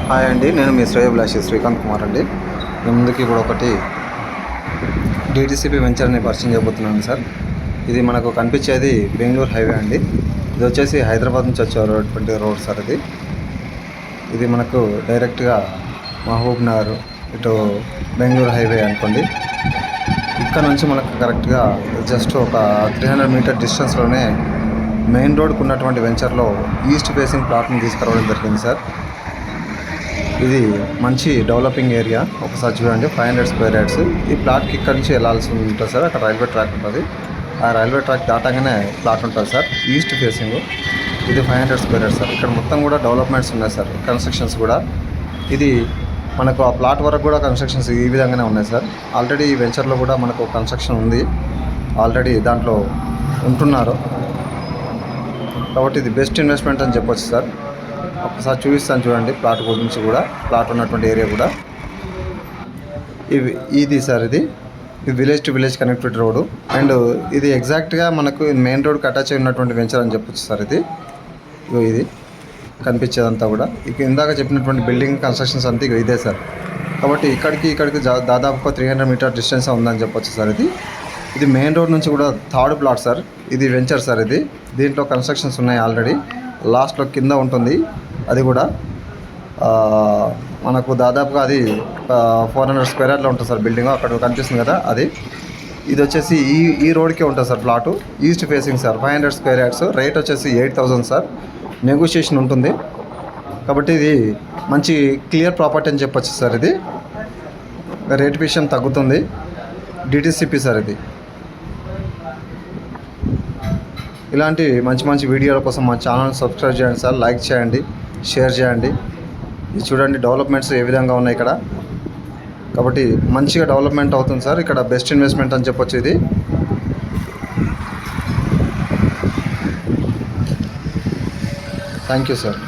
Hi అండి, నేను మీ శ్రేయోభిలాషి శ్రీకాంత్ కుమార్ అండి. నేను ముందుకి ఇప్పుడు ఒకటి డిటిసిపి వెంచర్ని పరిచయం చేయబోతున్నాను సార్. ఇది మనకు కనిపించేది బెంగళూరు హైవే అండి. ఇది వచ్చేసి హైదరాబాద్ నుంచి వచ్చేటువంటి రోడ్ సార్. ఇది మనకు డైరెక్ట్గా మహబూబ్ నగర్ ఇటు బెంగళూరు హైవే అనుకోండి. ఇక్కడ నుంచి మనకు కరెక్ట్గా జస్ట్ ఒక 300 మీటర్ డిస్టెన్స్లోనే మెయిన్ రోడ్కు ఉన్నటువంటి వెంచర్లో ఈస్ట్ ఫేసింగ్ ప్లాట్ని తీసుకురావడం జరిగింది సార్. ఇది మంచి డెవలపింగ్ ఏరియా. ఒకసారి చూడండి, 500 స్క్వేర్ యార్డ్స్. ఈ ప్లాట్కి ఇక్కడ నుంచి వెళ్ళాల్సి ఉంటుంది సార్. అక్కడ రైల్వే ట్రాక్ ఉంటుంది. ఆ రైల్వే ట్రాక్ దాటగానే ప్లాట్ ఉంటుంది సార్, ఈస్ట్ ఫేసింగ్. ఇది 500 స్క్వేర్ యార్డ్స్ సార్. ఇక్కడ మొత్తం కూడా డెవలప్మెంట్స్ ఉన్నాయి సార్, కన్స్ట్రక్షన్స్ కూడా. ఇది మనకు ఆ ప్లాట్ వరకు కూడా కన్స్ట్రక్షన్స్ ఈ విధంగానే ఉన్నాయి సార్. ఆల్రెడీ ఈ వెంచర్లో కూడా మనకు కన్స్ట్రక్షన్ ఉంది, ఆల్రెడీ దాంట్లో ఉంటున్నారు. కాబట్టి ఇది బెస్ట్ ఇన్వెస్ట్మెంట్ అని చెప్పొచ్చు సార్. ఒకసారి చూపిస్తాను చూడండి ప్లాట్ గురించి కూడా, ప్లాట్ ఉన్నటువంటి ఏరియా కూడా. ఇది సార్, ఇది village to village connectivity road. And ఇది ఎగ్జాక్ట్గా మనకు మెయిన్ రోడ్కి అటాచ్ అయి ఉన్నటువంటి వెంచర్ అని చెప్పొచ్చు సార్. ఇది కనిపించేదంతా కూడా ఇక ఇందాక చెప్పినటువంటి బిల్డింగ్ కన్స్ట్రక్షన్స్ అంతా ఇదే సార్. కాబట్టి ఇక్కడికి దాదాపుగా 300 మీటర్ డిస్టెన్స్ ఉందని చెప్పొచ్చు సార్. ఇది మెయిన్ రోడ్ నుంచి కూడా థర్డ్ ప్లాట్ సార్. ఇది వెంచర్ సార్. దీంట్లో కన్స్ట్రక్షన్స్ ఉన్నాయి ఆల్రెడీ. లాస్ట్లో కింద ఉంటుంది, అది కూడా మనకు దాదాపుగా అది 400 స్క్వేర్ యార్డ్లో ఉంటుంది సార్ బిల్డింగ్. అక్కడ కనిపిస్తుంది కదా అది. ఇది వచ్చేసి ఈ రోడ్కే ఉంటుంది sir plot, east facing sir. 500 square yards. Rate వచ్చేసి 8,000 సార్. నెగోషియేషన్ ఉంటుంది. కాబట్టి ఇది మంచి క్లియర్ ప్రాపర్టీ అని చెప్పొచ్చు సార్. ఇది రేట్ విషయం తగ్గుతుంది. DTCP sir. ఇలాంటి మంచి వీడియోల కోసం మా ఛానల్ సబ్స్క్రైబ్ చేయండి సార్. లైక్ చేయండి, షేర్ చేయండి. ఇది చూడండి డెవలప్మెంట్స్ ఏ విధంగా ఉన్నాయి ఇక్కడ. కాబట్టి మంచిగా డెవలప్మెంట్ అవుతుంది సార్. ఇక్కడ బెస్ట్ ఇన్వెస్ట్మెంట్ అని చెప్పొచ్చు ఇది. Thank you sir.